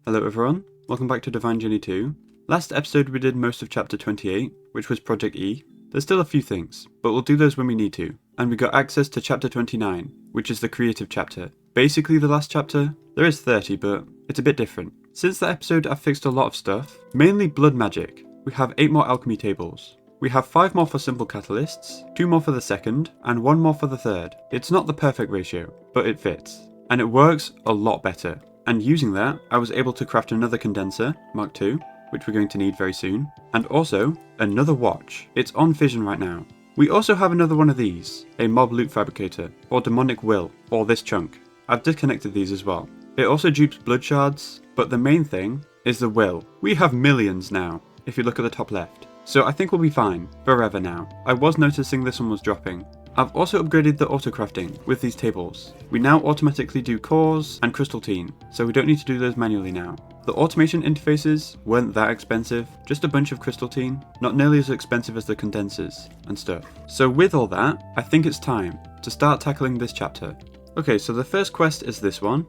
Hello everyone, welcome back to Divine Journey 2. Last episode we did most of chapter 28, which was Project E. There's still a few things, but we'll do those when we need to. And we got access to chapter 29, which is the creative chapter. Basically the last chapter. There is 30, but it's a bit different. Since that episode I've fixed a lot of stuff, mainly blood magic. We have 8 more alchemy tables. We have 5 more for simple catalysts, 2 more for the second, and 1 more for the third. It's not the perfect ratio, but it fits. And it works a lot better. And using that, I was able to craft another condenser, Mark II, which we're going to need very soon, and also another watch. It's on fission right now. We also have another one of these, a mob loot fabricator, or demonic will, or this chunk. I've disconnected these as well. It also dupes blood shards, but the main thing is the will. We have millions now, if you look at the top left. So I think we'll be fine, forever now. I was noticing this one was dropping. I've also upgraded the auto-crafting with these tables. We now automatically do cores and crystalline, so we don't need to do those manually now. The automation interfaces weren't that expensive, just a bunch of crystalline, not nearly as expensive as the condensers and stuff. So with all that, I think it's time to start tackling this chapter. Okay, so the first quest is this one,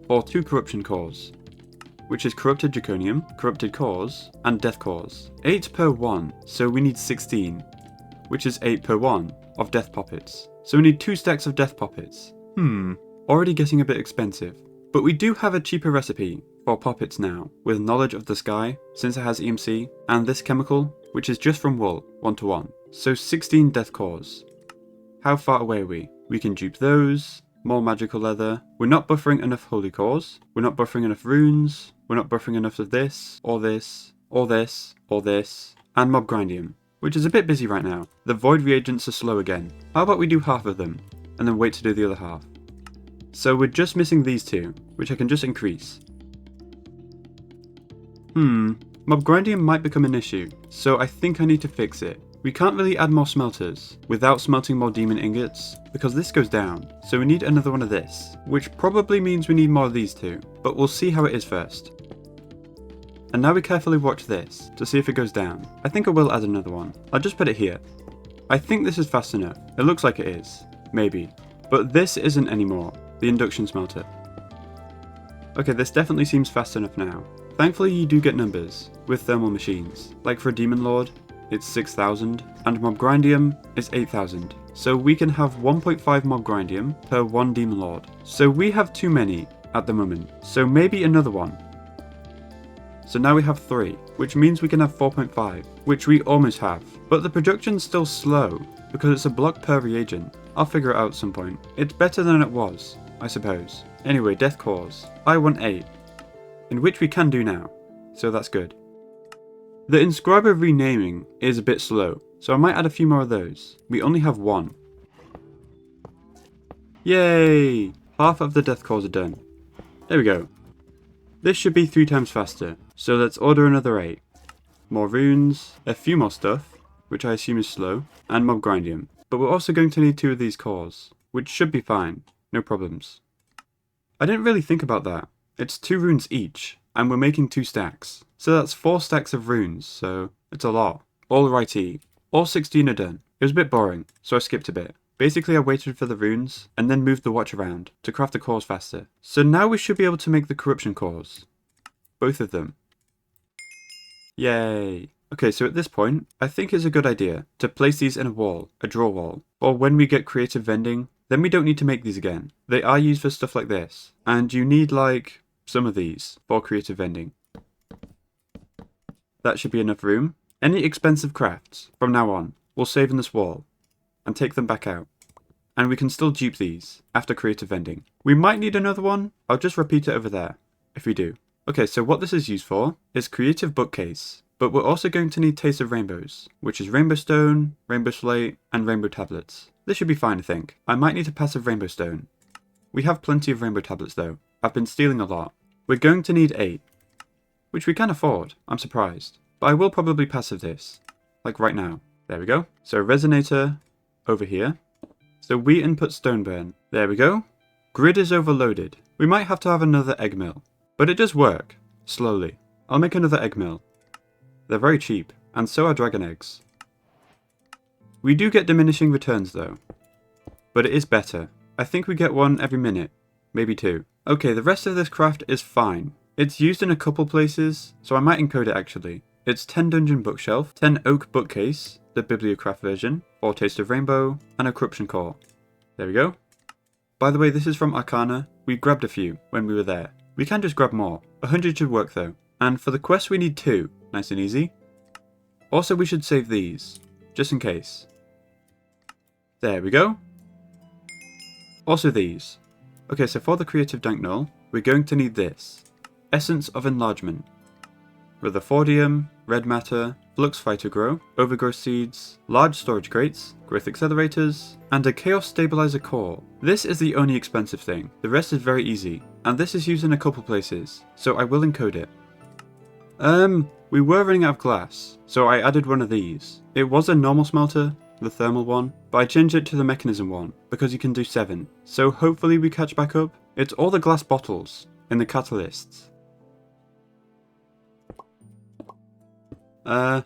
for 2 corruption cores, which is corrupted draconium, corrupted cores, and death cores. 8 per 1, so we need 16, which is 8 per 1 of death poppets. So we need 2 stacks of death poppets. Already getting a bit expensive. But we do have a cheaper recipe for poppets now, with knowledge of the sky, since it has EMC, and this chemical, which is just from wool, 1-to-1. So 16 death cores. How far away are we? We can dupe those, more magical leather. We're not buffering enough holy cores, we're not buffering enough runes, we're not buffering enough of this, or this, or this, or this, and mob grindium, which is a bit busy right now. The void reagents are slow again. How about we do half of them, and then wait to do the other half? So we're just missing these 2, which I can just increase. Mob grindium might become an issue, so I think I need to fix it. We can't really add more smelters without smelting more demon ingots, because this goes down, so we need another one of this, which probably means we need more of these 2, but we'll see how it is first. And now we carefully watch this, to see if it goes down. I think I will add another one. I'll just put it here. I think this is fast enough. It looks like it is. Maybe. But this isn't anymore. The induction smelter. Okay, this definitely seems fast enough now. Thankfully you do get numbers, with thermal machines. Like for a demon lord, it's 6,000, and mob grindium is 8,000. So we can have 1.5 mob grindium per 1 demon lord. So we have too many at the moment. So maybe another one. So now we have 3, which means we can have 4.5, which we almost have. But the production's still slow, because it's a block per reagent. I'll figure it out at some point. It's better than it was, I suppose. Anyway, death cores. I want 8, in which we can do now, so that's good. The inscriber renaming is a bit slow, so I might add a few more of those. We only have 1. Yay! Half of the death cores are done. There we go. This should be 3 times faster, so let's order another 8. More runes, a few more stuff, which I assume is slow, and mob grindium. But we're also going to need 2 of these cores, which should be fine, no problems. I didn't really think about that. It's 2 runes each, and we're making 2 stacks. So that's 4 stacks of runes, so it's a lot. Alrighty, all 16 are done. It was a bit boring, so I skipped a bit. Basically I waited for the runes, and then moved the watch around to craft the cores faster. So now we should be able to make the corruption cores. Both of them. Yay! Okay, so at this point, I think it's a good idea to place these in a wall, a draw wall. Or when we get creative vending, then we don't need to make these again. They are used for stuff like this. And you need like some of these for creative vending. That should be enough room. Any expensive crafts, from now on, we'll save in this wall, and take them back out. And we can still dupe these, after creative vending. We might need another one, I'll just repeat it over there, if we do. Okay, so what this is used for, is creative bookcase. But we're also going to need taste of rainbows, which is rainbow stone, rainbow slate, and rainbow tablets. This should be fine I think. I might need a passive rainbow stone. We have plenty of rainbow tablets though. I've been stealing a lot. We're going to need 8. Which we can afford, I'm surprised. But I will probably passive this, like right now. There we go. So resonator over here. So we input stone burn. There we go. Grid is overloaded. We might have to have another egg mill. But it does work, slowly. I'll make another egg mill. They're very cheap, and so are dragon eggs. We do get diminishing returns though, but it is better. I think we get one every minute, maybe 2. Okay, the rest of this craft is fine. It's used in a couple places, so I might encode it actually. It's 10 dungeon bookshelf, 10 oak bookcase, the bibliocraft version, 4 taste of rainbow, and a corruption core. There we go. By the way, this is from Arcana. We grabbed a few when we were there. We can just grab more. 100 should work though. And for the quest we need 2. Nice and easy. Also we should save these, just in case. There we go. Also these. Okay, so for the creative dank null, we're going to need this. Essence of enlargement. Rutherfordium, red matter, flux phytogrow, overgrowth seeds, large storage crates, growth accelerators, and a chaos stabilizer core. This is the only expensive thing. The rest is very easy, and this is used in a couple places, so I will encode it. We were running out of glass, so I added one of these. It was a normal smelter, the thermal one, but I changed it to the mechanism one, because you can do 7. So hopefully we catch back up. It's all the glass bottles in the catalysts. I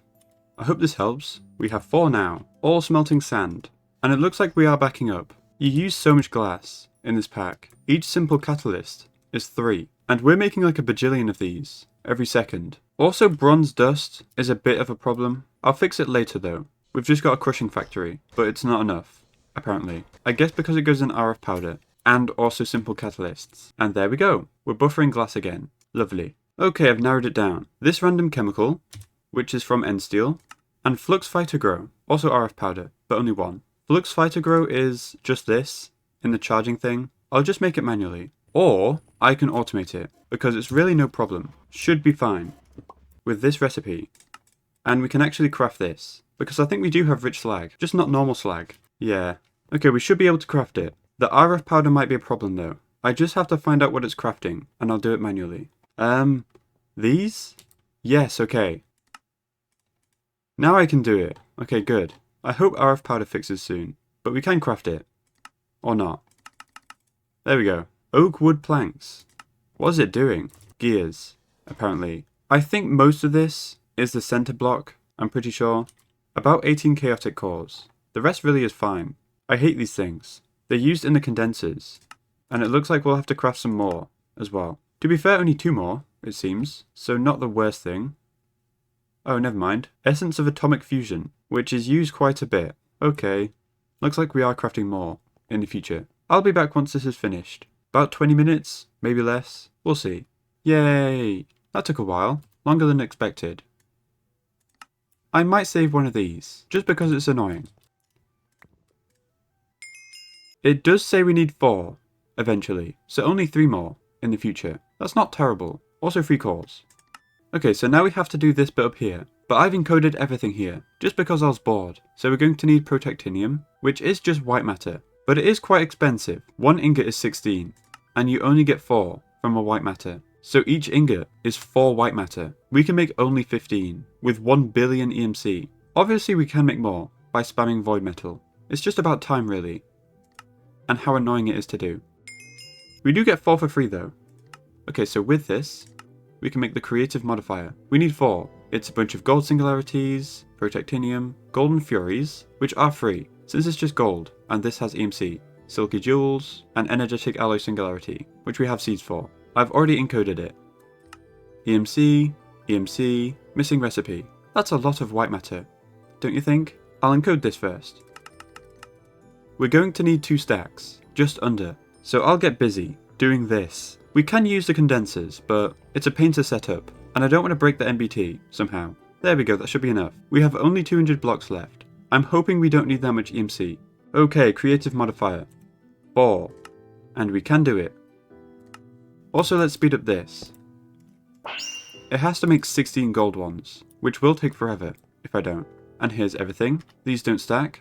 hope this helps. We have 4 now, all smelting sand. And it looks like we are backing up. You use so much glass in this pack. Each simple catalyst is 3. And we're making like a bajillion of these every second. Also, bronze dust is a bit of a problem. I'll fix it later though. We've just got a crushing factory, but it's not enough, apparently. I guess because it goes in RF powder, and also simple catalysts. And there we go. We're buffering glass again. Lovely. Okay, I've narrowed it down. This random chemical, which is from End Steel, and flux phytogrow, also RF powder, but only 1. Flux phytogrow is just this, in the charging thing. I'll just make it manually. Or, I can automate it, because it's really no problem. Should be fine. With this recipe. And we can actually craft this, because I think we do have rich slag, just not normal slag. Yeah. Okay, we should be able to craft it. The RF powder might be a problem though. I just have to find out what it's crafting, and I'll do it manually. These? Yes, okay. Now I can do it. Okay, good. I hope RF powder fixes soon, but we can craft it. Or not. There we go. Oak wood planks. What is it doing? Gears, apparently. I think most of this is the center block, I'm pretty sure. About 18 chaotic cores. The rest really is fine. I hate these things. They're used in the condensers. And it looks like we'll have to craft some more as well. To be fair, only 2 more, it seems. So not the worst thing. Oh, never mind. Essence of atomic fusion, which is used quite a bit. Okay. Looks like we are crafting more in the future. I'll be back once this is finished. About 20 minutes, maybe less. We'll see. Yay! That took a while. Longer than expected. I might save one of these, just because it's annoying. It does say we need 4, eventually, so only 3 more in the future. That's not terrible. Also 3 cores. Okay, so now we have to do this bit up here, but I've encoded everything here, just because I was bored. So we're going to need protactinium, which is just white matter, but it is quite expensive. 1 ingot is 16, and you only get 4 from a white matter. So each ingot is 4 white matter. We can make only 15, with 1 billion EMC. Obviously we can make more, by spamming void metal. It's just about time really, and how annoying it is to do. We do get 4 for free though. Okay, so with this, we can make the creative modifier. We need 4. It's a bunch of gold singularities, protactinium, golden furies, which are free, since it's just gold, and this has EMC, silky jewels, and energetic alloy singularity, which we have seeds for. I've already encoded it. EMC, EMC, missing recipe. That's a lot of white matter, don't you think? I'll encode this first. We're going to need 2 stacks, just under, so I'll get busy doing this. We can use the condensers, but it's a pain to set up, and I don't want to break the NBT somehow. There we go, that should be enough. We have only 200 blocks left. I'm hoping we don't need that much EMC. Okay, creative modifier. 4. And we can do it. Also, let's speed up this. It has to make 16 gold ones, which will take forever if I don't. And here's everything. These don't stack,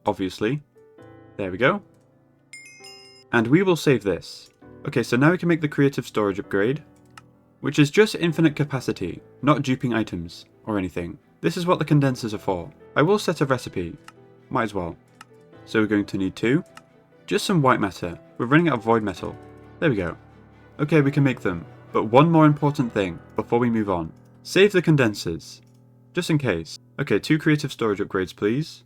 obviously. There we go. And we will save this. Okay, so now we can make the creative storage upgrade, which is just infinite capacity, not duping items or anything. This is what the condensers are for. I will set a recipe, might as well. So we're going to need 2. Just some white matter. We're running out of void metal. There we go. Okay, we can make them. But one more important thing before we move on. Save the condensers, just in case. Okay, 2 creative storage upgrades please.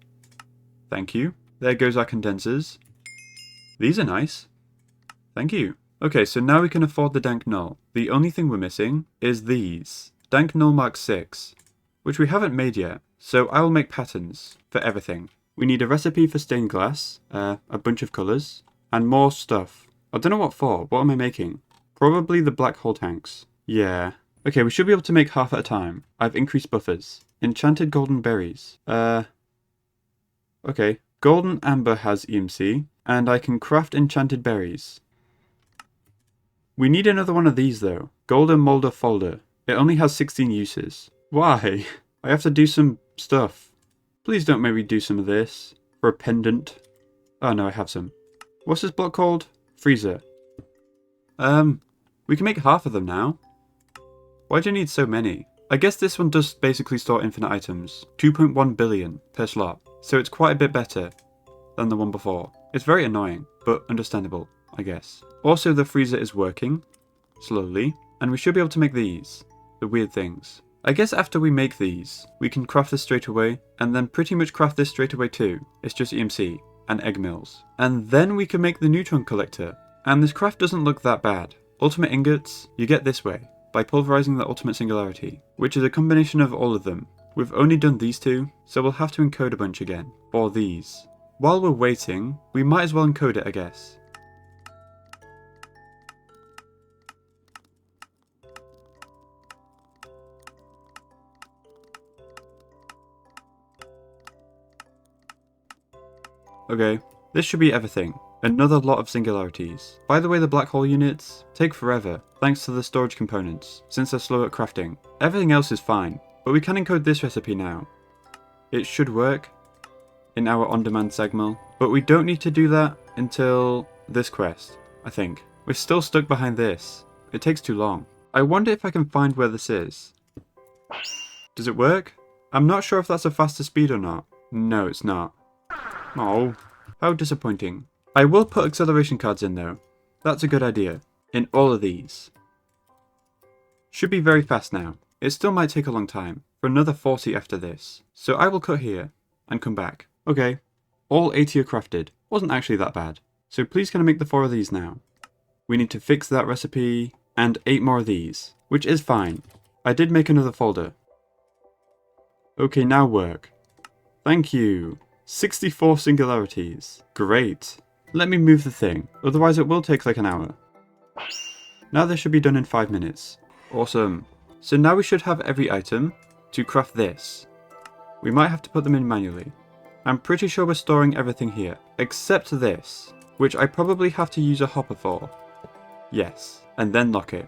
Thank you. There goes our condensers. These are nice. Thank you. Okay, so now we can afford the dank null. The only thing we're missing is these. Dank Null Mark 6, which we haven't made yet, so I will make patterns for everything. We need a recipe for stained glass, a bunch of colours, and more stuff. I don't know what for. What am I making? Probably the black hole tanks. Yeah. Okay, we should be able to make half at a time. I've increased buffers. Enchanted golden berries. Okay. Golden amber has EMC, and I can craft enchanted berries. We need another one of these though. Golden molder folder. It only has 16 uses. Why? I have to do some stuff. Please don't make me do some of this. For a pendant. Oh no, I have some. What's this block called? Freezer. We can make half of them now. Why do you need so many? I guess this one does basically store infinite items. 2.1 billion per slot. So it's quite a bit better than the one before. It's very annoying, but understandable, I guess. Also, the freezer is working. Slowly. And we should be able to make these. The weird things. I guess after we make these, we can craft this straight away, and then pretty much craft this straight away too. It's just EMC and egg mills. And then we can make the neutron collector. And this craft doesn't look that bad. Ultimate ingots, you get this way, by pulverizing the ultimate singularity, which is a combination of all of them. We've only done these two, so we'll have to encode a bunch again. Or these. While we're waiting, we might as well encode it, I guess. Okay, this should be everything. Another lot of singularities. By the way, the black hole units take forever, thanks to the storage components, since they're slow at crafting. Everything else is fine, but we can encode this recipe now. It should work in our on-demand segmel, but we don't need to do that until this quest, I think. We're still stuck behind this. It takes too long. I wonder if I can find where this is. Does it work? I'm not sure if that's a faster speed or not. No, it's not. Oh, how disappointing. I will put acceleration cards in though. That's a good idea. In all of these. Should be very fast now. It still might take a long time. For another 40 after this. So I will cut here and come back. Okay. All 80 are crafted. Wasn't actually that bad. So please can I make the 4 of these now? We need to fix that recipe. And 8 more of these. Which is fine. I did make another folder. Okay, now work. Thank you. 64 singularities. Great. Let me move the thing, otherwise it will take like an hour. Now this should be done in 5 minutes. Awesome. So now we should have every item to craft this. We might have to put them in manually. I'm pretty sure we're storing everything here, except this, which I probably have to use a hopper for. Yes, and then lock it.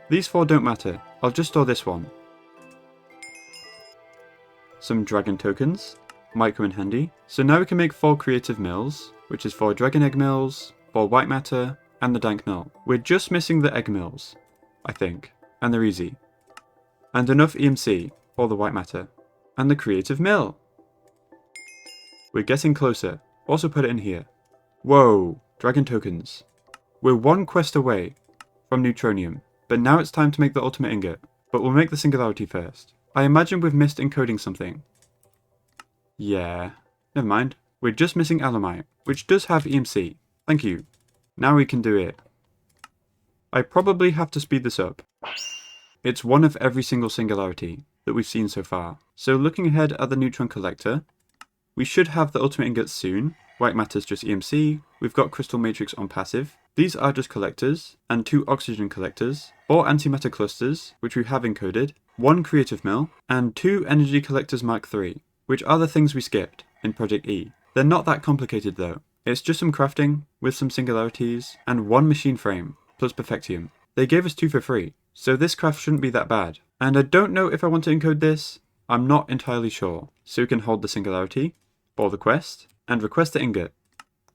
These 4 don't matter, I'll just store this one. Some dragon tokens. Might come in handy. So now we can make 4 creative mills, which is 4 dragon egg mills, 4 white matter, and the dank mill. We're just missing the egg mills, I think, and they're easy. And enough EMC for the white matter. And the creative mill. We're getting closer. Also put it in here. Whoa, dragon tokens. We're 1 quest away from Neutronium, but now it's time to make the ultimate ingot. But we'll make the singularity first. I imagine we've missed encoding something. Yeah, never mind. We're just missing alumite, which does have EMC. Thank you. Now we can do it. I probably have to speed this up. It's one of every single singularity that we've seen so far. So looking ahead at the neutron collector, we should have the ultimate ingots soon. White matter's just EMC. We've got crystal matrix on passive. These are just collectors, and 2 oxygen collectors, 4 antimatter clusters, which we have encoded, 1 creative mill, and 2 energy collectors Mark III. Which are the things we skipped in Project E. They're not that complicated though. It's just some crafting with some singularities and 1 machine frame plus perfectium. They gave us 2 for free, so this craft shouldn't be that bad. And I don't know if I want to encode this. I'm not entirely sure. So we can hold the singularity for the quest and request the ingot.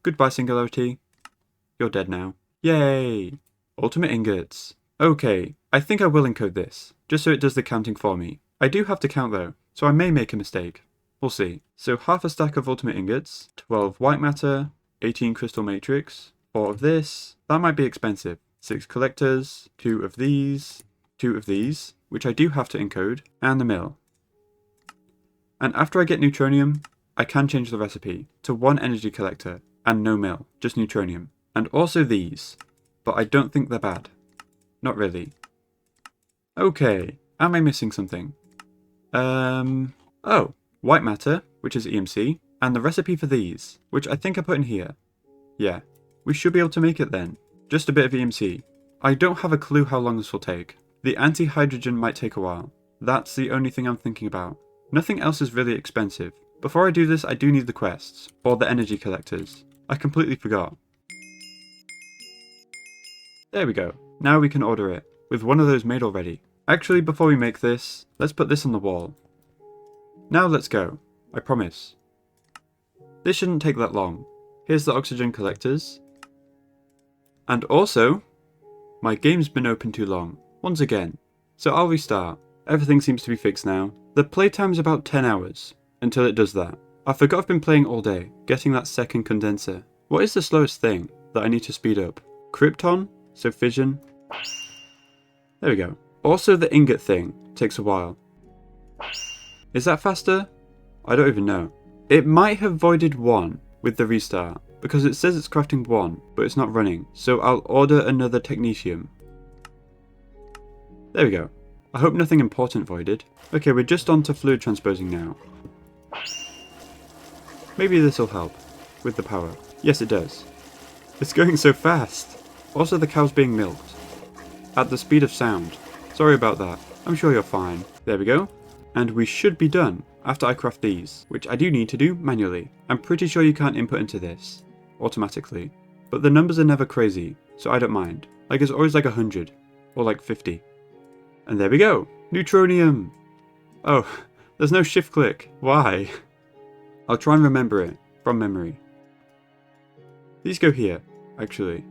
Goodbye singularity. You're dead now. Yay! Ultimate ingots. Okay, I think I will encode this, just so it does the counting for me. I do have to count though, so I may make a mistake. We'll see. So half a stack of ultimate ingots, 12 white matter, 18 crystal matrix, 4 of this. That might be expensive. 6 collectors, 2 of these, 2 of these, which I do have to encode, and the mill. And after I get Neutronium, I can change the recipe to 1 energy collector and no mill, just Neutronium. And also these, but I don't think they're bad. Not really. Okay, am I missing something? Oh, white matter, which is EMC, and the recipe for these, which I think I put in here. Yeah, we should be able to make it then. Just a bit of EMC. I don't have a clue how long this will take. The anti-hydrogen might take a while. That's the only thing I'm thinking about. Nothing else is really expensive. Before I do this, I do need the quests, or the energy collectors. I completely forgot. There we go. Now we can order it, with one of those made already. Actually, before we make this, let's put this on the wall. Now let's go. I promise. This shouldn't take that long. Here's the oxygen collectors. And also, my game's been open too long, once again. So I'll restart. Everything seems to be fixed now. The playtime's about 10 hours, until it does that. I forgot I've been playing all day, getting that second condenser. What is the slowest thing that I need to speed up? Krypton? So fission? There we go. Also the ingot thing takes a while. Is that faster? I don't even know. It might have voided 1 with the restart, because it says it's crafting 1, but it's not running, so I'll order another technetium. There we go. I hope nothing important voided. Okay, we're just on to fluid transposing now. Maybe this will help with the power. Yes, it does. It's going so fast. Also, the cow's being milked at the speed of sound. Sorry about that. I'm sure you're fine. There we go. And we should be done after I craft these, which I do need to do manually. I'm pretty sure you can't input into this automatically, but the numbers are never crazy, so I don't mind. Like, it's always like 100 or like 50. And there we go. Neutronium. Oh, there's no shift click. Why? I'll try and remember it from memory. These go here, actually.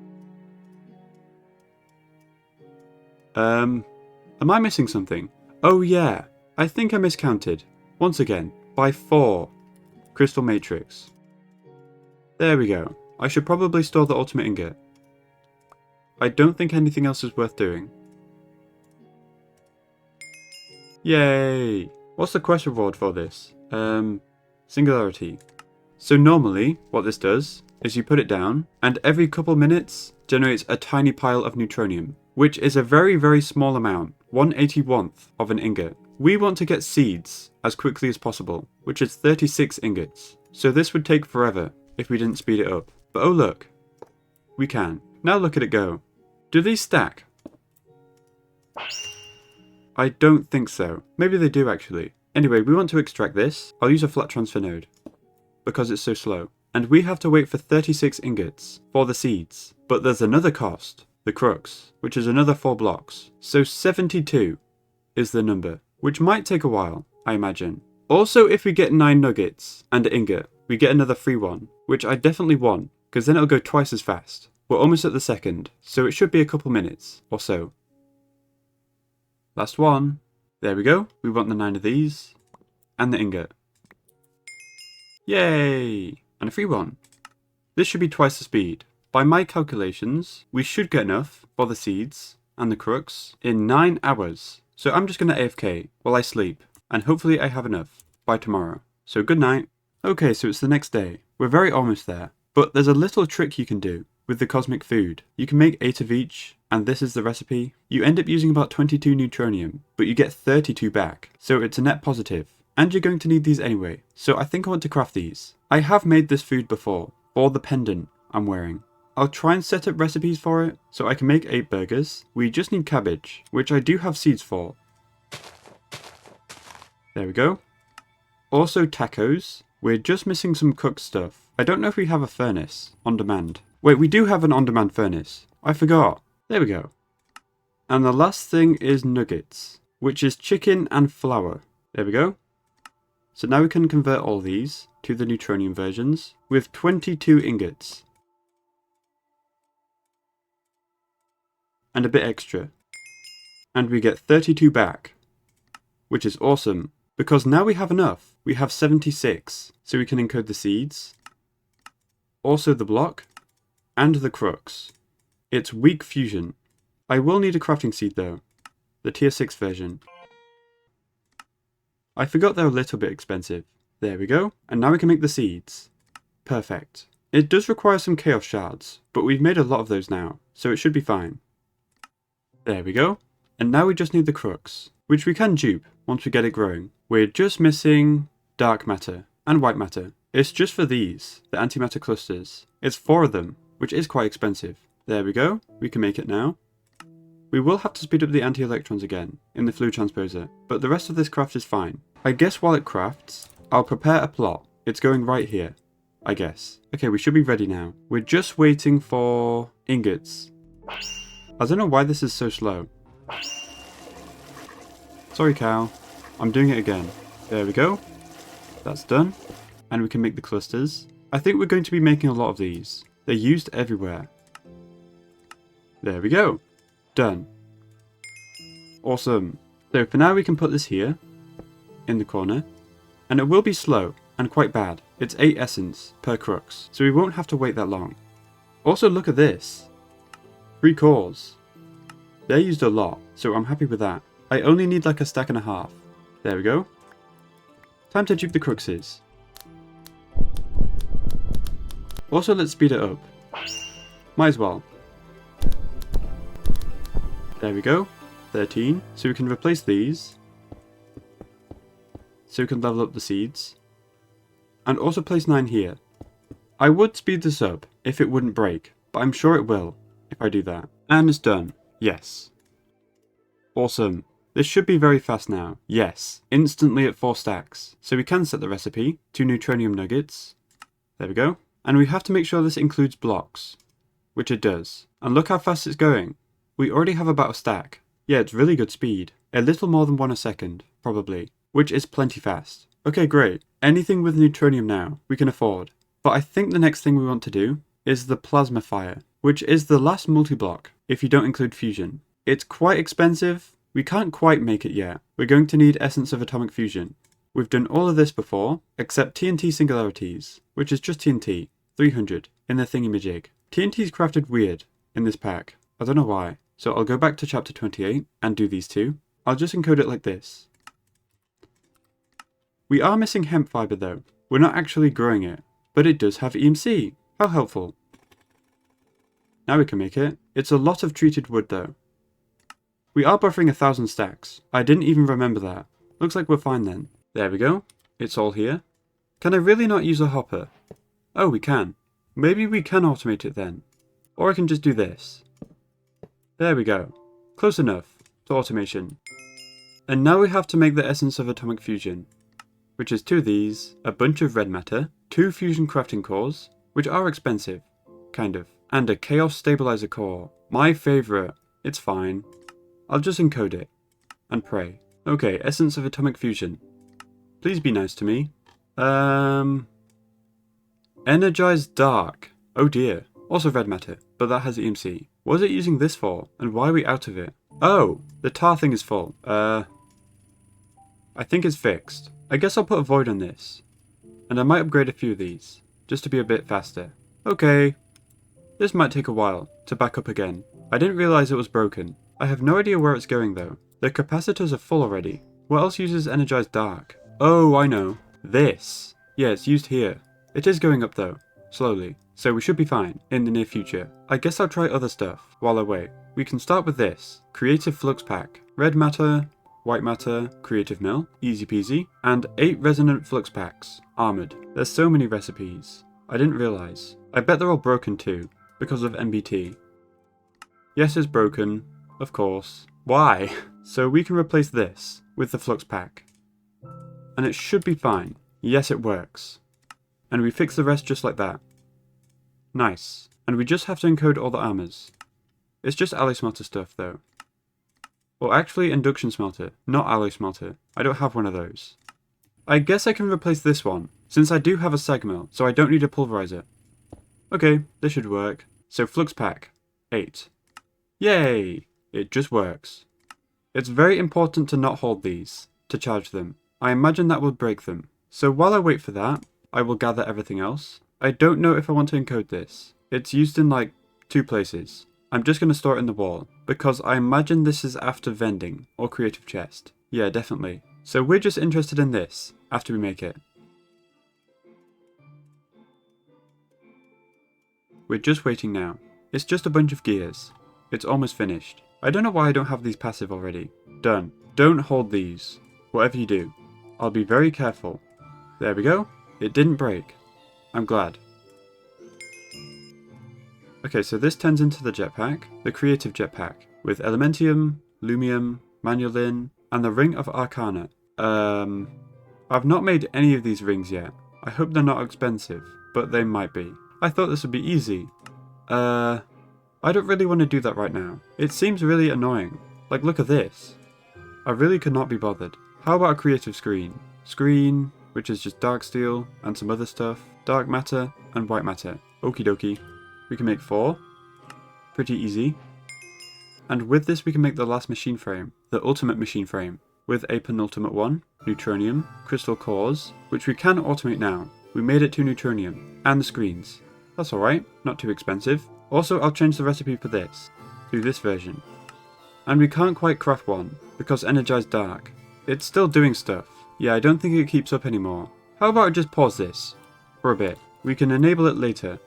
Am I missing something? Oh yeah, I think I miscounted. Once again, by 4. Crystal matrix. There we go. I should probably store the ultimate ingot. I don't think anything else is worth doing. Yay! What's the quest reward for this? Singularity. So normally, what this does is you put it down, and every couple minutes generates a tiny pile of neutronium, which is a very, very small amount, 1/81th of an ingot. We want to get seeds as quickly as possible, which is 36 ingots. So this would take forever if we didn't speed it up. But oh look, we can. Now look at it go. Do these stack? I don't think so. Maybe they do actually. Anyway, we want to extract this. I'll use a flat transfer node because it's so slow. And we have to wait for 36 ingots for the seeds. But there's another cost, the crux, which is another 4 blocks. So 72 is the number, which might take a while, I imagine. Also, if we get 9 nuggets and an ingot, we get another free one, which I definitely want, because then it'll go twice as fast. We're almost at the second, so it should be a couple minutes or so. Last one. There we go. We want the 9 of these. And the ingot. Yay! And a free one. This should be twice the speed. By my calculations, we should get enough for the seeds and the crux in 9 hours. So I'm just going to AFK while I sleep. And hopefully I have enough by tomorrow. So good night. Okay, so it's the next day. We're very almost there. But there's a little trick you can do with the cosmic food. You can make 8 of each, and this is the recipe. You end up using about 22 neutronium, but you get 32 back, so it's a net positive. And you're going to need these anyway, so I think I want to craft these. I have made this food before, for the pendant I'm wearing. I'll try and set up recipes for it, so I can make 8 burgers. We just need cabbage, which I do have seeds for. There we go. Also tacos. We're just missing some cooked stuff. I don't know if we have a furnace on demand. Wait, we do have an on-demand furnace. I forgot. There we go. And the last thing is nuggets, which is chicken and flour. There we go. So now we can convert all these to the neutronium versions with 22 ingots. And a bit extra. And we get 32 back, which is awesome. Because now we have enough. We have 76, so we can encode the seeds. Also the block. And the crux. It's weak fusion. I will need a crafting seed though. The tier 6 version. I forgot they're a little bit expensive. There we go. And now we can make the seeds. Perfect. It does require some chaos shards, but we've made a lot of those now, so it should be fine. There we go. And now we just need the crux, which we can dupe once we get it growing. We're just missing dark matter and white matter. It's just for these, the antimatter clusters. It's 4 of them, which is quite expensive. There we go, we can make it now. We will have to speed up the anti-electrons again in the fluid transposer, but the rest of this craft is fine. I guess while it crafts, I'll prepare a plot. It's going right here, I guess. Okay, we should be ready now. We're just waiting for ingots. I don't know why this is so slow. Sorry, cow. I'm doing it again. There we go. That's done. And we can make the clusters. I think we're going to be making a lot of these. They're used everywhere. There we go. Done. Awesome. So for now we can put this here, in the corner. And it will be slow and quite bad. It's 8 essence per crux, so we won't have to wait that long. Also look at this. 3 cores. They're used a lot, so I'm happy with that. I only need like a stack and a half. There we go. Time to dupe the cruxes. Also, let's speed it up. Might as well. There we go. 13. So we can replace these. So we can level up the seeds. And also place 9 here. I would speed this up if it wouldn't break, but I'm sure it will if I do that. And it's done. Yes. Awesome. This should be very fast now. Yes. Instantly at 4 stacks. So we can set the recipe to Neutronium nuggets. There we go. And we have to make sure this includes blocks, which it does. And look how fast it's going. We already have about a stack. Yeah, it's really good speed. A little more than 1 a second, probably, which is plenty fast. Okay, great. Anything with Neutronium now, we can afford. But I think the next thing we want to do is the plasma fire, which is the last multi-block, if you don't include fusion. It's quite expensive. We can't quite make it yet. We're going to need essence of atomic fusion. We've done all of this before, except TNT singularities, which is just TNT, 300, in the thingamajig. TNT is crafted weird in this pack. I don't know why. So I'll go back to chapter 28 and do these 2. I'll just encode it like this. We are missing hemp fiber though. We're not actually growing it, but it does have EMC. How helpful. Now we can make it. It's a lot of treated wood though. We are buffering 1,000 stacks. I didn't even remember that. Looks like we're fine then. There we go. It's all here. Can I really not use a hopper? Oh, we can. Maybe we can automate it then. Or I can just do this. There we go. Close enough to automation. And now we have to make the essence of atomic fusion, which is 2 of these, a bunch of red matter, 2 fusion crafting cores, which are expensive, kind of, and a chaos stabilizer core. My favourite. It's fine. I'll just encode it and pray. Okay, essence of atomic fusion. Please be nice to me. Energized dark. Oh dear. Also red matter, but that has EMC. What is it using this for, and why are we out of it? Oh, the tar thing is full. I think it's fixed. I guess I'll put a void on this. And I might upgrade a few of these, just to be a bit faster. Okay. This might take a while to back up again. I didn't realize it was broken. I have no idea where it's going though. The capacitors are full already. What else uses energized dark? Oh, I know. This. Yeah, it's used here. It is going up though, slowly. So we should be fine in the near future. I guess I'll try other stuff while I wait. We can start with this. Creative flux pack. Red matter, white matter, creative mill, easy peasy. And 8 resonant flux packs. Armored. There's so many recipes. I didn't realize. I bet they're all broken too, because of MBT. Yes, it's broken. Of course. Why? So we can replace this with the flux pack. And it should be fine. Yes, it works. And we fix the rest just like that. Nice. And we just have to encode all the armors. It's just alloy smelter stuff though. Or actually induction smelter, not alloy smelter. I don't have one of those. I guess I can replace this one, since I do have a sag mill, so I don't need a pulverizer. Okay, this should work. So flux pack, 8. Yay! It just works. It's very important to not hold these, to charge them. I imagine that will break them. So while I wait for that, I will gather everything else. I don't know if I want to encode this. It's used in like 2 places. I'm just going to store it in the wall, because I imagine this is after vending, or creative chest. Yeah, definitely. So we're just interested in this, after we make it. We're just waiting now. It's just a bunch of gears. It's almost finished. I don't know why I don't have these passive already. Done. Don't hold these. Whatever you do. I'll be very careful. There we go. It didn't break. I'm glad. Okay, so this turns into the jetpack, the creative jetpack, with Elementium, Lumium, Manulin, and the Ring of Arcana. I've not made any of these rings yet. I hope they're not expensive, but they might be. I thought this would be easy. I don't really want to do that right now. It seems really annoying. Like, look at this. I really could not be bothered. How about a creative screen? Screen, which is just dark steel and some other stuff, dark matter and white matter. Okie dokie. We can make 4. Pretty easy. And with this we can make the last machine frame, the ultimate machine frame, with a penultimate one, Neutronium, crystal cores, which we can automate now. We made it to Neutronium, and the screens. That's alright, not too expensive. Also, I'll change the recipe for this, to this version. And we can't quite craft one, because Energized Dark. It's still doing stuff. Yeah, I don't think it keeps up anymore. How about I just pause this, for a bit. We can enable it later.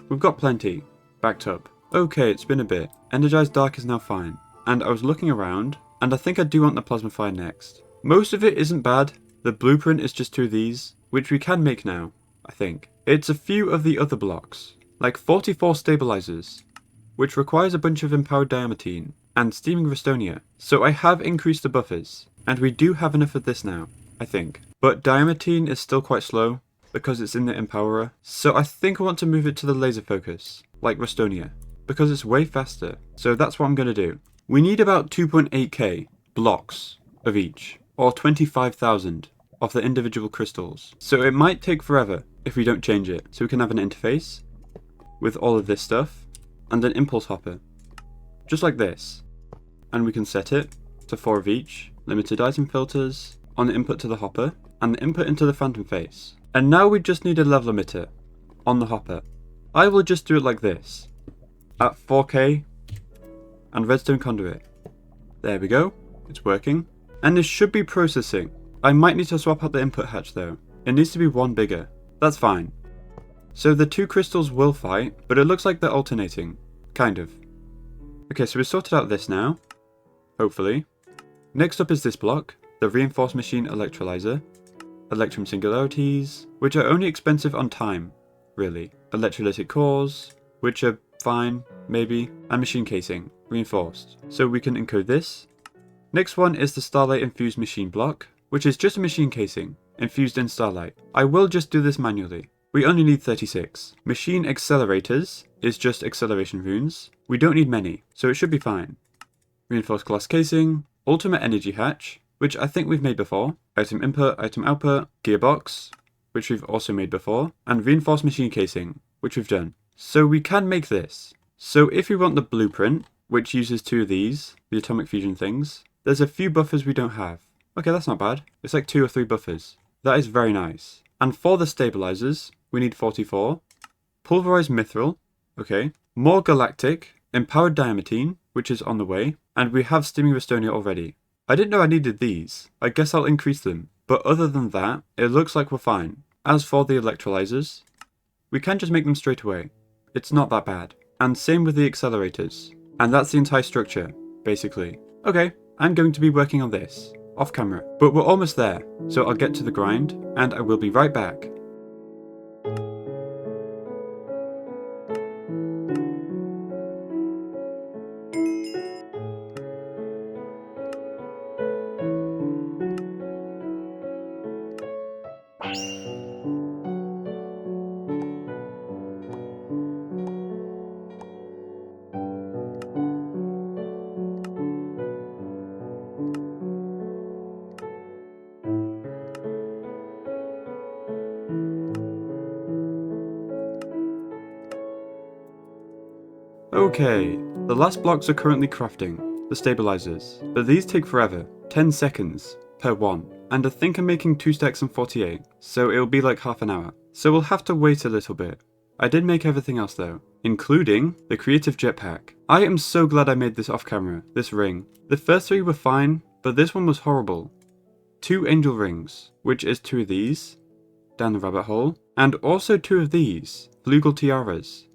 We've got plenty, backed up. Okay, it's been a bit. Energized Dark is now fine. And I was looking around, and I think I do want the Plasmifier next. Most of it isn't bad. The blueprint is just 2 of these, which we can make now, I think. It's a few of the other blocks, like 44 stabilizers, which requires a bunch of empowered diamantine and steaming Restonia. So I have increased the buffers, and we do have enough of this now, I think. But diamantine is still quite slow, because it's in the empowerer, so I think I want to move it to the laser focus, like Restonia, because it's way faster. So that's what I'm going to do. We need about 2.8k blocks of each, or 25,000 of the individual crystals. So it might take forever if we don't change it. So we can have an interface with all of this stuff, and an impulse hopper, just like this. And we can set it to 4 of each, limited item filters, on the input to the hopper, and the input into the phantom face. And now we just need a level emitter on the hopper. I will just do it like this, at 4k, and redstone conduit. There we go, it's working. And this should be processing. I might need to swap out the input hatch though. It needs to be 1 bigger. That's fine. So the 2 crystals will fight, but it looks like they're alternating. Kind of. Okay, so we've sorted out this now. Hopefully. Next up is this block, the Reinforced Machine Electrolyzer. Electrum Singularities, which are only expensive on time, really. Electrolytic cores, which are fine, maybe. And machine casing, reinforced. So we can encode this. Next one is the Starlight Infused Machine block, which is just a machine casing, infused in Starlight. I will just do this manually. We only need 36. Machine Accelerators is just acceleration runes. We don't need many, so it should be fine. Reinforced glass casing, Ultimate Energy Hatch, which I think we've made before. Item input, item output, gearbox, which we've also made before, and reinforced machine casing, which we've done. So we can make this. So if we want the blueprint, which uses 2 of these, the atomic fusion things, there's a few buffers we don't have. Okay, that's not bad. It's like 2 or 3 buffers. That is very nice. And for the stabilizers, we need 44. Pulverized mithril, okay. More galactic, empowered diamantine, which is on the way, and we have steaming Restonia already. I didn't know I needed these. I guess I'll increase them. But other than that, it looks like we're fine. As for the electrolyzers, we can just make them straight away. It's not that bad. And same with the accelerators. And that's the entire structure, basically. Okay, I'm going to be working on this, off camera. But we're almost there, so I'll get to the grind, and I will be right back. Okay, the last blocks are currently crafting, the stabilizers, but these take forever, 10 seconds per one, and I think I'm making 2 stacks and 48, so it'll be like half an hour. So we'll have to wait a little bit. I did make everything else though, including the creative jetpack. I am so glad I made this off camera, this ring. The first 3 were fine, but this one was horrible. 2 angel rings, which is 2 of these, down the rabbit hole, and also 2 of these, flugel tiaras.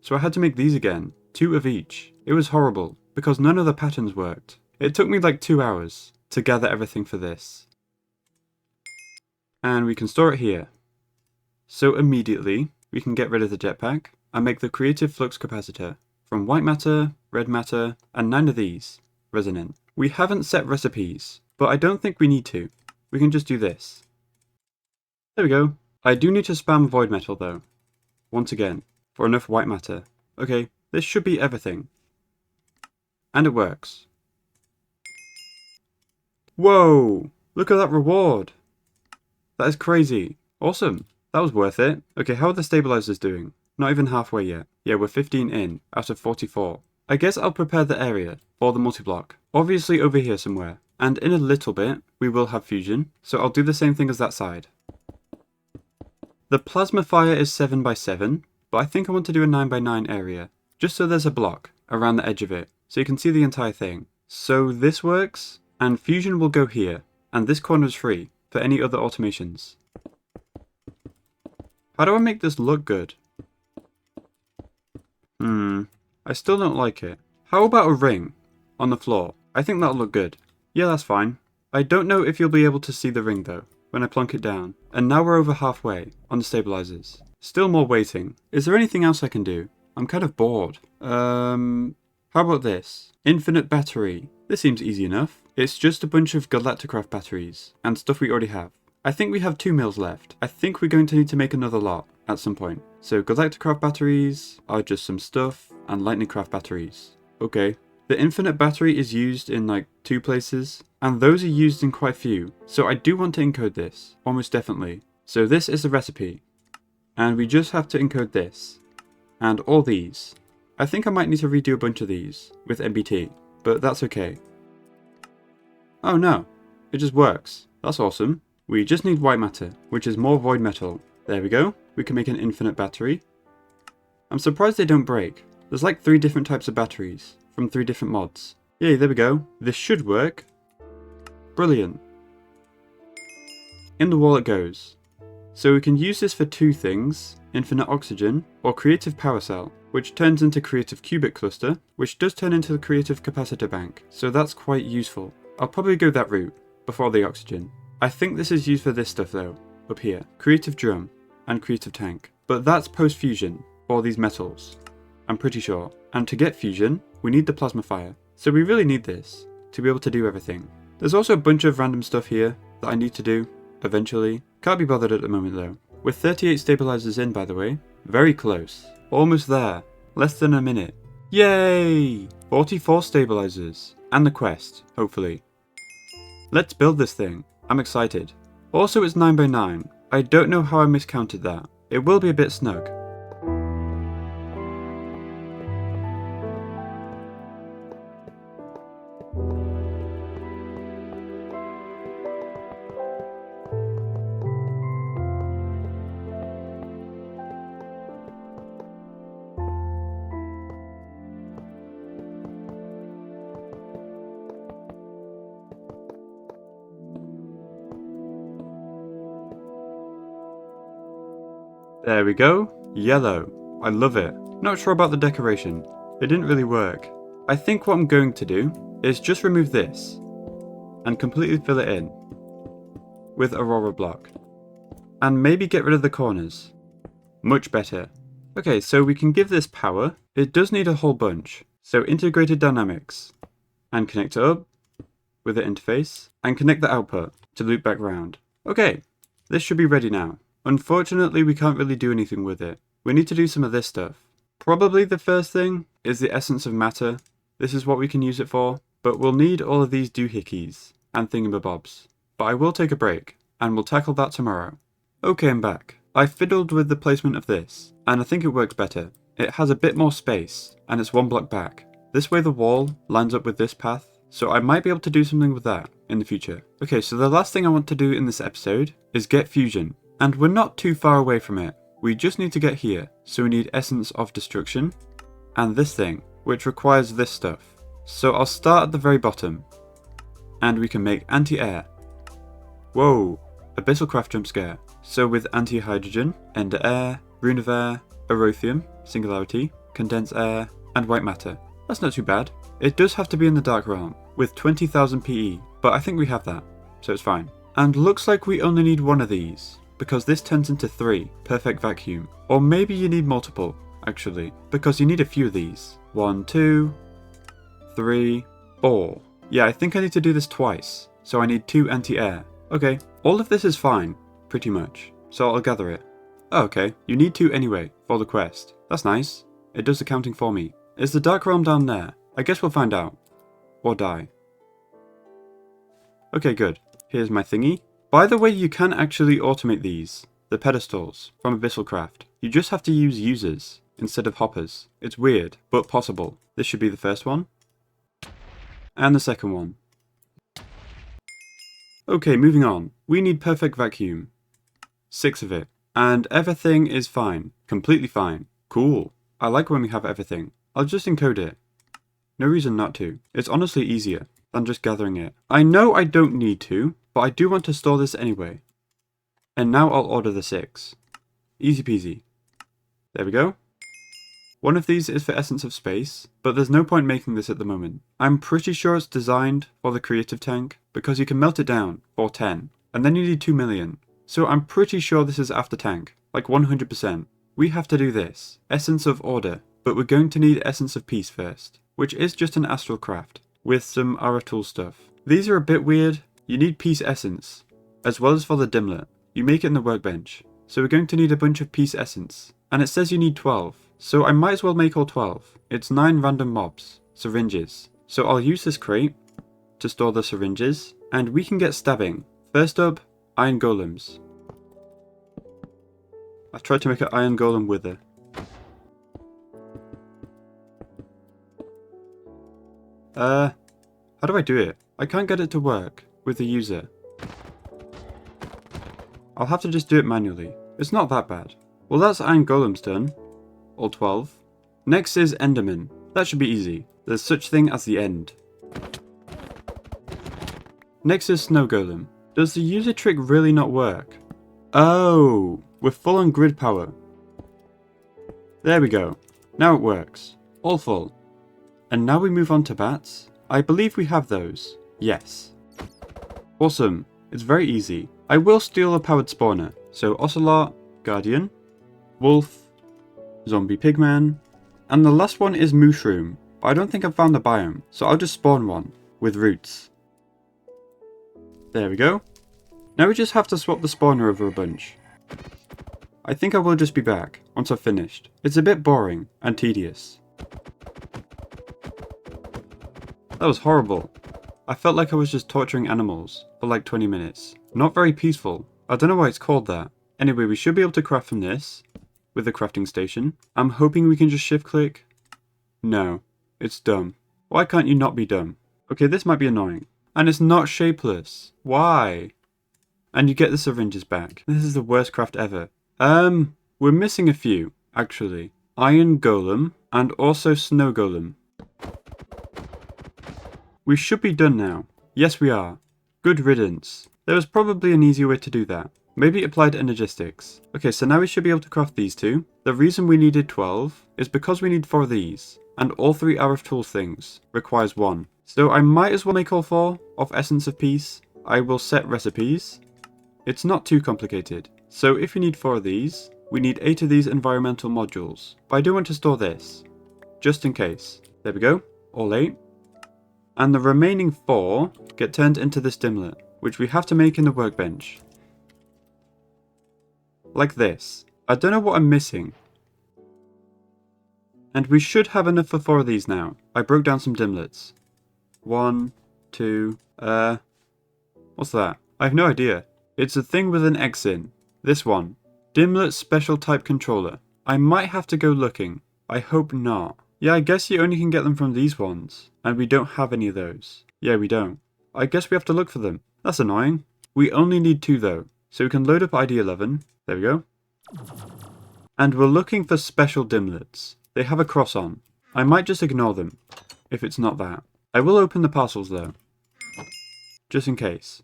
So I had to make these again. 2 of each. It was horrible, because none of the patterns worked. It took me like 2 hours to gather everything for this. And we can store it here. So immediately, we can get rid of the jetpack and make the creative flux capacitor from white matter, red matter, and 9 of these, resonant. We haven't set recipes, but I don't think we need to. We can just do this. There we go. I do need to spam void metal though, once again, for enough white matter. Okay, this should be everything. And it works. Whoa! Look at that reward! That is crazy. Awesome. That was worth it. Okay, how are the stabilizers doing? Not even halfway yet. Yeah, we're 15 in, out of 44. I guess I'll prepare the area for the multi-block. Obviously over here somewhere. And in a little bit, we will have fusion, so I'll do the same thing as that side. The plasma fire is 7 by 7, but I think I want to do a 9 by 9 area, just so there's a block around the edge of it, so you can see the entire thing. So this works, and fusion will go here, and this corner is free for any other automations. How do I make this look good? I still don't like it. How about a ring on the floor? I think that'll look good. Yeah, that's fine. I don't know if you'll be able to see the ring though, when I plonk it down. And now we're over halfway on the stabilizers. Still more waiting. Is there anything else I can do? I'm kind of bored. How about this? Infinite battery. This seems easy enough. It's just a bunch of Galacticraft batteries and stuff we already have. I think we have 2 mils left. I think we're going to need to make another lot at some point. So Galacticraft batteries are just some stuff, and Lightningcraft batteries. Okay. The infinite battery is used in like 2 places, and those are used in quite a few. So I do want to encode this, almost definitely. So this is the recipe. And we just have to encode this. And all these. I think I might need to redo a bunch of these with MBT, but that's okay. Oh no, it just works. That's awesome. We just need white matter, which is more void metal. There we go. We can make an infinite battery. I'm surprised they don't break. There's like 3 different types of batteries from 3 different mods. Yay, there we go. This should work. Brilliant. In the wall it goes. So we can use this for 2 things, infinite oxygen or creative power cell, which turns into creative qubit cluster, which does turn into the creative capacitor bank. So that's quite useful. I'll probably go that route before the oxygen. I think this is used for this stuff though, up here. Creative drum and creative tank. But that's post-fusion for these metals, I'm pretty sure. And to get fusion, we need the plasma fire. So we really need this to be able to do everything. There's also a bunch of random stuff here that I need to do eventually. Can't be bothered at the moment though. We're 38 stabilizers in, by the way. Very close. Almost there. Less than a minute. Yay! 44 stabilizers. And the quest, hopefully. Let's build this thing. I'm excited. Also, it's 9 by 9. I don't know how I miscounted that. It will be a bit snug. There we go. Yellow. I love it. Not sure about the decoration. It didn't really work. I think what I'm going to do is just remove this and completely fill it in with Aurora block. And maybe get rid of the corners. Much better. Okay, so we can give this power. It does need a whole bunch. So integrated dynamics. And connect it up with the interface. And connect the output to loop back round. Okay, this should be ready now. Unfortunately, we can't really do anything with it. We need to do some of this stuff. Probably the first thing is the essence of matter. This is what we can use it for. But we'll need all of these doohickeys and thingamabobs. But I will take a break, and we'll tackle that tomorrow. Okay, I'm back. I fiddled with the placement of this, and I think it works better. It has a bit more space, and it's 1 block back. This way the wall lines up with this path, so I might be able to do something with that in the future. Okay, so the last thing I want to do in this episode is get fusion. And we're not too far away from it. We just need to get here. So we need essence of destruction and this thing, which requires this stuff. So I'll start at the very bottom and we can make anti-air. Whoa, abyssal craft jump scare. So with anti-hydrogen, ender air, rune of air, Orothium, singularity, condensed air, and white matter. That's not too bad. It does have to be in the Dark Realm, with 20,000 PE, but I think we have that, so it's fine. And looks like we only need one of these, because this turns into 3, perfect vacuum. Or maybe you need multiple, actually, because you need a few of these. 1, 2, 3, 4. Yeah, I think I need to do this twice, so I need 2 anti-air. Okay, all of this is fine, pretty much, so I'll gather it. Oh, okay, you need 2 anyway, for the quest. That's nice. It does the counting for me. Is the Dark Realm down there? I guess we'll find out. Or die. Okay, good. Here's my thingy. By the way, you can actually automate these, the pedestals, from Abyssal Craft. You just have to use users instead of hoppers. It's weird, but possible. This should be the first one. And the second one. Okay, moving on. We need perfect vacuum. 6 of it. And everything is fine. Completely fine. Cool. I like when we have everything. I'll just encode it. No reason not to. It's honestly easier than just gathering it. I know I don't need to, but I do want to store this anyway. And now I'll order the 6. Easy peasy. There we go. One of these is for Essence of Space, but there's no point making this at the moment. I'm pretty sure it's designed for the creative tank, because you can melt it down for 10, and then you need 2 million. So I'm pretty sure this is after tank, like 100%. We have to do this, Essence of Order, but we're going to need Essence of Peace first, which is just an astral craft, with some Aratul stuff. These are a bit weird. You need Peace Essence, as well as for the Dimlet. You make it in the workbench, so we're going to need a bunch of Peace Essence, and it says you need 12. So I might as well make all 12. It's 9 random mobs, syringes. So I'll use this crate to store the syringes, and we can get stabbing. First up, iron golems. I've tried to make an iron golem wither. How do I do it? I can't get it to work with the user. I'll have to just do it manually. It's not that bad. Well, that's iron golems done. All 12. Next is Enderman. That should be easy. There's such thing as the end. Next is Snow Golem. Does the user trick really not work? Oh, we're full on grid power. There we go. Now it works. All full. And now we move on to bats. I believe we have those. Yes. Awesome. It's very easy. I will steal a powered spawner. So Ocelot, Guardian, Wolf, Zombie Pigman, and the last one is Mushroom. I don't think I've found the biome, so I'll just spawn one with roots. There we go. Now we just have to swap the spawner over a bunch. I think I will just be back once I've finished. It's a bit boring and tedious. That was horrible. I felt like I was just torturing animals for like 20 minutes. Not very peaceful. I don't know why it's called that. Anyway, we should be able to craft from this with the crafting station. I'm hoping we can just shift click. No, it's dumb. Why can't you not be dumb? Okay, this might be annoying. And it's not shapeless. Why? And you get the syringes back. This is the worst craft ever. We're missing a few, actually. Iron Golem and also Snow Golem. We should be done now. Yes, we are. Good riddance. There was probably an easier way to do that. Maybe applied energistics. Okay, so now we should be able to craft these two. The reason we needed 12 is because we need 4 of these. And all 3 RF Tools things requires 1. So I might as well make all 4 of Essence of Peace. I will set recipes. It's not too complicated. So if we need 4 of these, we need 8 of these environmental modules. But I do want to store this, just in case. There we go, all 8. And the remaining 4 get turned into this dimlet, which we have to make in the workbench. Like this. I don't know what I'm missing. And we should have enough for 4 of these now. I broke down some dimlets. 1, 2, what's that? I have no idea. It's a thing with an X in. This one. Dimlet Special Type Controller. I might have to go looking. I hope not. Yeah, I guess you only can get them from these ones. And we don't have any of those. Yeah, we don't. I guess we have to look for them. That's annoying. We only need 2 though. So we can load up ID 11. There we go. And we're looking for special dimlets. They have a cross on. I might just ignore them, if it's not that. I will open the parcels though. Just in case.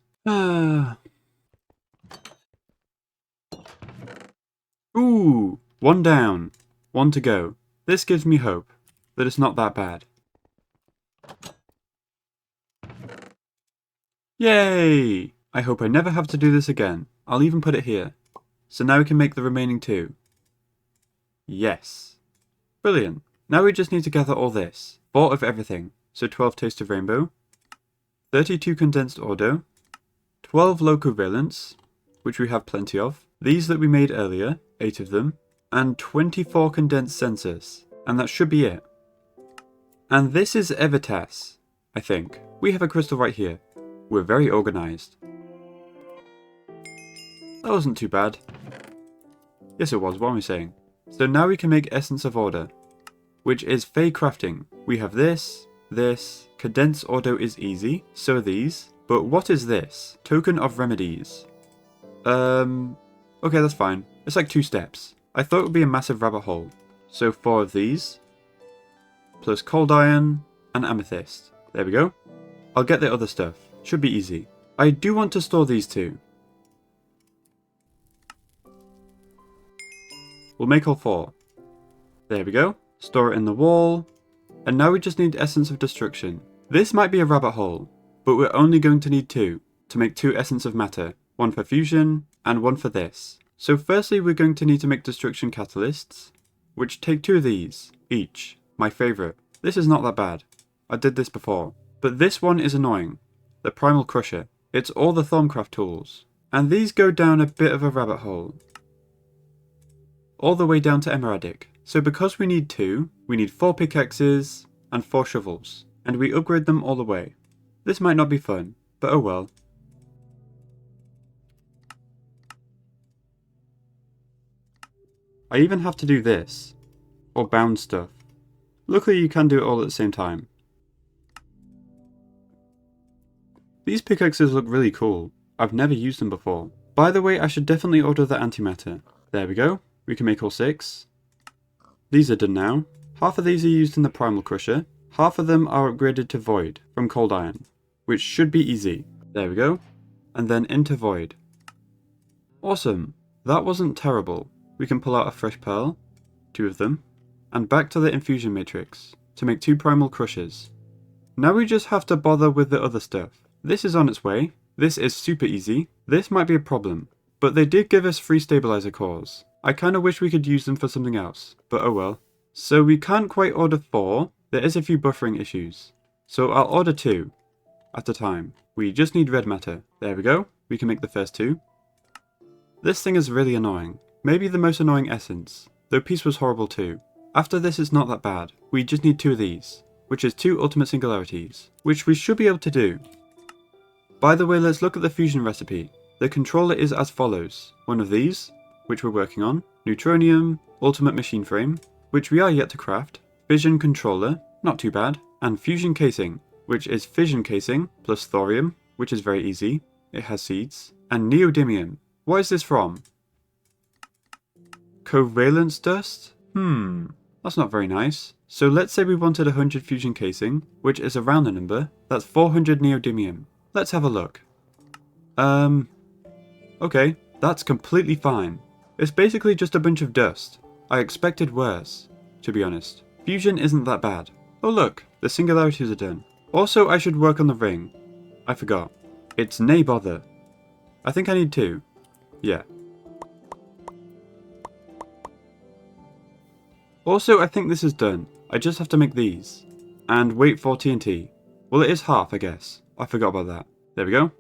Ooh, 1 down. 1 to go. This gives me hope that it's not that bad. Yay! I hope I never have to do this again. I'll even put it here. So now we can make the remaining 2. Yes. Brilliant. Now we just need to gather all this. 4 of everything. So 12 taste of rainbow, 32 condensed ordo, 12 low covalents, which we have plenty of, these that we made earlier, 8 of them, and 24 condensed census. And that should be it. And this is Evitas, I think. We have a crystal right here. We're very organized. That wasn't too bad. Yes it was, what am I saying? So now we can make Essence of Order, which is Fey crafting. We have this, condensed ordo is easy, so are these. But what is this? Token of Remedies. Okay, that's fine. It's like 2 steps. I thought it would be a massive rabbit hole. So 4 of these, plus cold iron and amethyst. There we go. I'll get the other stuff. Should be easy. I do want to store these 2. We'll make all 4. There we go. Store it in the wall. And now we just need Essence of Destruction. This might be a rabbit hole, but we're only going to need 2 to make 2 Essence of Matter. 1 for fusion and 1 for this. So firstly we're going to need to make destruction catalysts, which take 2 of these each. My favourite. This is not that bad. I did this before. But this one is annoying. The Primal Crusher. It's all the Thorncraft tools. And these go down a bit of a rabbit hole. All the way down to Emeradic. So because we need 2, we need 4 pickaxes and 4 shovels. And we upgrade them all the way. This might not be fun, but oh well. I even have to do this. Or bound stuff. Luckily you can do it all at the same time. These pickaxes look really cool. I've never used them before. By the way, I should definitely order the antimatter. There we go. We can make all 6. These are done now. Half of these are used in the Primal Crusher. Half of them are upgraded to Void from Cold Iron, which should be easy. There we go. And then into Void. Awesome. That wasn't terrible. We can pull out a fresh pearl, 2 of them, and back to the infusion matrix to make 2 Primal Crushers. Now we just have to bother with the other stuff. This is on its way. This is super easy. This might be a problem, but they did give us free stabilizer cores. I kinda wish we could use them for something else, but oh well. So we can't quite order 4. There is a few buffering issues. So I'll order 2 at a time. We just need red matter. There we go. We can make the first 2. This thing is really annoying. Maybe the most annoying essence, though peace was horrible too. After this it's not that bad. We just need 2 of these, which is 2 ultimate singularities, which we should be able to do. By the way, let's look at the fusion recipe. The controller is as follows. 1 of these, which we're working on, Neutronium, ultimate machine frame, which we are yet to craft, fission controller, not too bad, and fusion casing, which is fission casing plus thorium, which is very easy, it has seeds, and neodymium. What is this from? Covalence dust? That's not very nice. So let's say we wanted 100 fusion casing, which is a round number, that's 400 neodymium. Let's have a look. Okay, that's completely fine. It's basically just a bunch of dust. I expected worse, to be honest. Fusion isn't that bad. Oh look, the singularities are done. Also, I should work on the ring. I forgot. It's nay bother. I think I need 2. Yeah. Also, I think this is done. I just have to make these. And wait for TNT. Well, it is half, I guess. I forgot about that. There we go.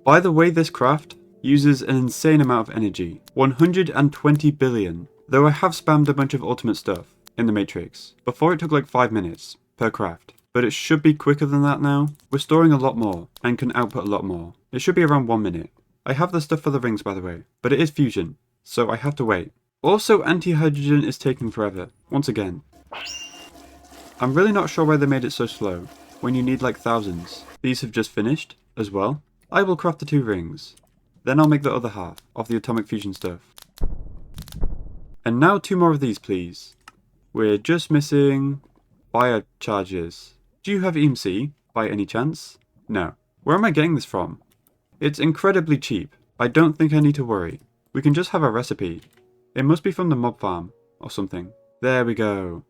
By the way, this craft uses an insane amount of energy. 120 billion. Though I have spammed a bunch of ultimate stuff in the matrix. Before it took like 5 minutes per craft. But it should be quicker than that now. We're storing a lot more and can output a lot more. It should be around 1 minute. I have the stuff for the rings by the way. But it is fusion. So I have to wait. Also, anti-hydrogen is taking forever. Once again. I'm really not sure why they made it so slow. When you need like thousands. These have just finished as well. I will craft the 2 rings. Then I'll make the other half of the atomic fusion stuff. And now 2 more of these please. We're just missing biocharges. Do you have EMC by any chance? No. Where am I getting this from? It's incredibly cheap. I don't think I need to worry. We can just have a recipe. It must be from the mob farm or something. There we go.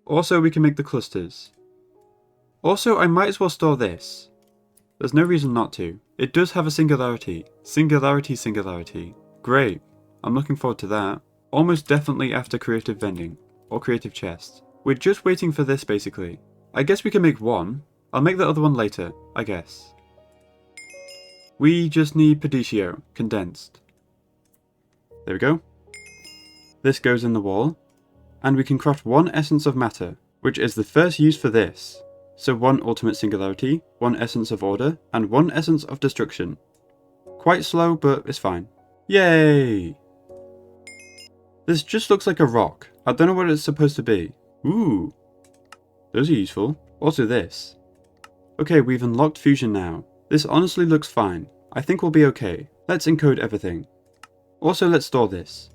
Also we can make the clusters. Also, I might as well store this. There's no reason not to. It does have a singularity. Singularity, singularity. Great. I'm looking forward to that. Almost definitely after creative vending. Or creative chest. We're just waiting for this basically. I guess we can make one. I'll make the other one later, I guess. We just need Pediccio, condensed. There we go. This goes in the wall. And we can craft one essence of matter, which is the first use for this. So one ultimate singularity, one essence of order, and one essence of destruction. Quite slow, but it's fine. Yay! This just looks like a rock. I don't know what it's supposed to be. Ooh. Those are useful. Also this. Okay, we've unlocked fusion now. This honestly looks fine. I think we'll be okay. Let's encode everything. Also, let's store this.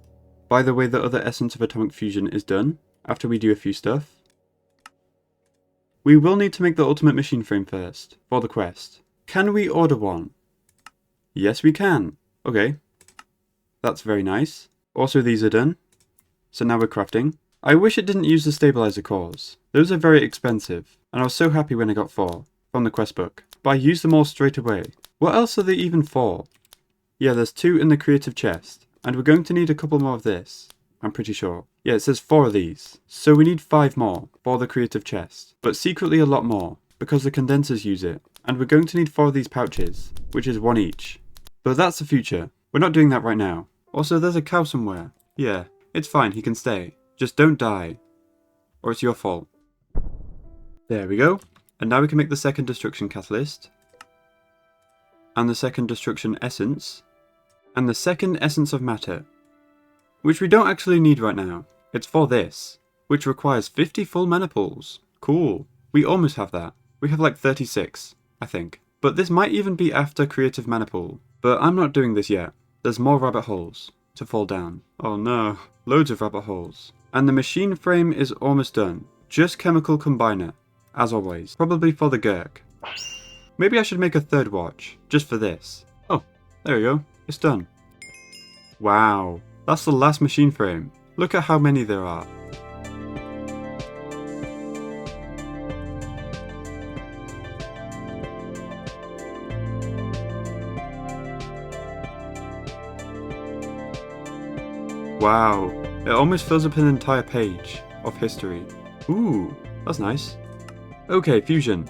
By the way, the other essence of atomic fusion is done, after we do a few stuff. We will need to make the ultimate machine frame first, for the quest. Can we order one? Yes, we can. Okay. That's very nice. Also, these are done. So now we're crafting. I wish it didn't use the stabilizer cores. Those are very expensive, and I was so happy when I got 4 from the quest book. But I used them all straight away. What else are they even for? Yeah, there's 2 in the creative chest, and we're going to need a couple more of this. I'm pretty sure. Yeah, it says 4 of these. So we need 5 more for the creative chest. But secretly a lot more, because the condensers use it. And we're going to need 4 of these pouches, which is 1 each. But that's the future. We're not doing that right now. Also, there's a cow somewhere. Yeah, it's fine, he can stay. Just don't die. Or it's your fault. There we go. And now we can make the second destruction catalyst. And the second destruction essence. And the second essence of matter. Which we don't actually need right now. It's for this, which requires 50 full mana pools. Cool. We almost have that. We have like 36, I think. But this might even be after creative mana pool. But I'm not doing this yet. There's more rabbit holes to fall down. Oh no, loads of rabbit holes. And the machine frame is almost done. Just chemical combiner, as always. Probably for the Gurk. Maybe I should make a third watch, just for this. Oh, there we go. It's done. Wow. That's the last machine frame. Look at how many there are. Wow, it almost fills up an entire page of history. Ooh, that's nice. Okay, fusion.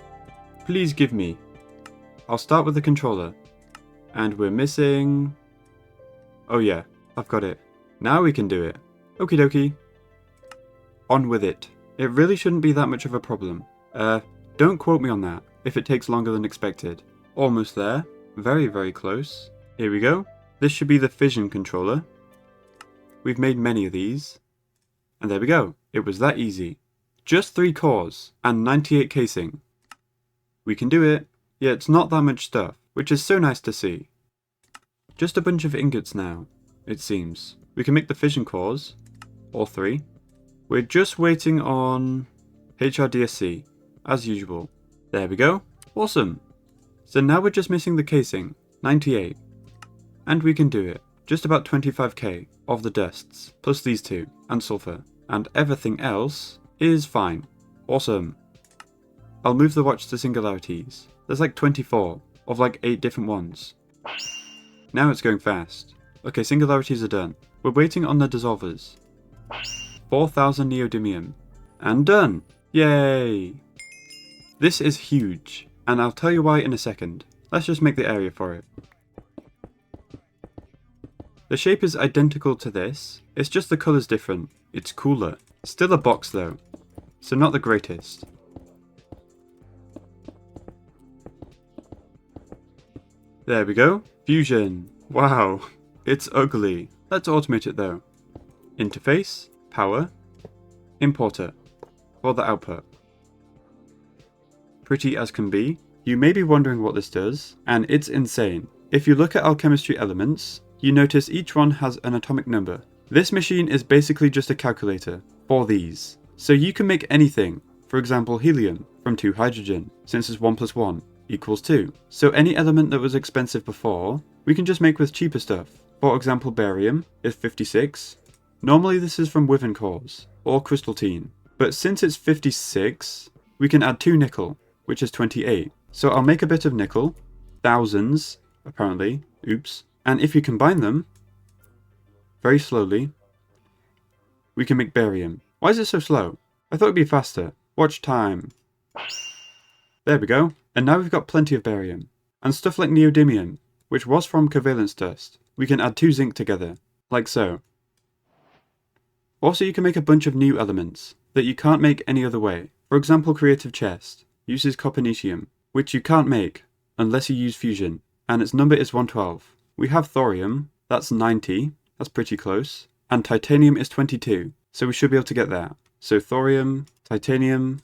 Please give me. I'll start with the controller. And we're missing... Oh yeah, I've got it. Now we can do it. Okie dokie. On with it. It really shouldn't be that much of a problem. Don't quote me on that, if it takes longer than expected. Almost there. Very, very close. Here we go. This should be the fission controller. We've made many of these. And there we go. It was that easy. Just 3 cores, and 98 casing. We can do it. Yeah, it's not that much stuff, which is so nice to see. Just a bunch of ingots now, it seems. We can make the fission cores, all 3. We're just waiting on HRDSC, as usual. There we go. Awesome. So now we're just missing the casing, 98. And we can do it. Just about 25k of the dusts, plus these 2, and sulfur. And everything else is fine. Awesome. I'll move the watch to singularities. There's like 24, of like 8 different ones. Now it's going fast. Okay, singularities are done. We're waiting on the dissolvers. 4000 neodymium. And done! Yay! This is huge, and I'll tell you why in a second. Let's just make the area for it. The shape is identical to this, it's just the colour's different. It's cooler. Still a box though, so not the greatest. There we go. Fusion. Wow, it's ugly. Let's automate it though. Interface, power, importer, for the output. Pretty as can be. You may be wondering what this does, and it's insane. If you look at alchemistry elements, you notice each one has an atomic number. This machine is basically just a calculator for these. So you can make anything, for example helium, from 2 hydrogen, since it's 1 plus 1 equals 2. So any element that was expensive before, we can just make with cheaper stuff. For example, barium is 56. Normally this is from Wyvern cores, or crystalline. But since it's 56, we can add 2 nickel, which is 28. So I'll make a bit of nickel, thousands, apparently, oops, and if you combine them, very slowly, we can make barium. Why is it so slow? I thought it'd be faster. Watch time. There we go. And now we've got plenty of barium. And stuff like neodymium, which was from covalence dust. We can add 2 zinc together, like so. Also, you can make a bunch of new elements that you can't make any other way. For example, creative chest uses copernicium, which you can't make unless you use fusion, and its number is 112. We have thorium, that's 90, that's pretty close, and titanium is 22, so we should be able to get that. So thorium, titanium,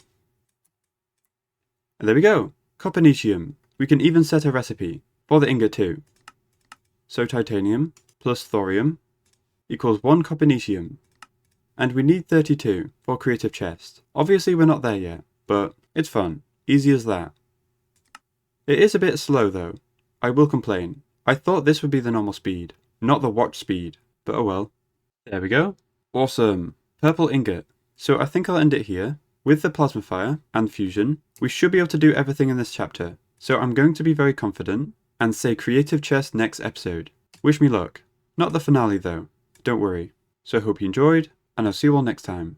and there we go, copernicium. We can even set a recipe for the ingot too. So titanium plus thorium equals 1 copernicium. And we need 32 for creative chest. Obviously we're not there yet, but it's fun. Easy as that. It is a bit slow though. I will complain. I thought this would be the normal speed, not the watch speed, but oh well. There we go. Awesome. Purple ingot. So I think I'll end it here. With the plasma fire and fusion, we should be able to do everything in this chapter. So I'm going to be very confident and say creative chest next episode. Wish me luck. Not the finale though. Don't worry. So I hope you enjoyed, and I'll see you all next time.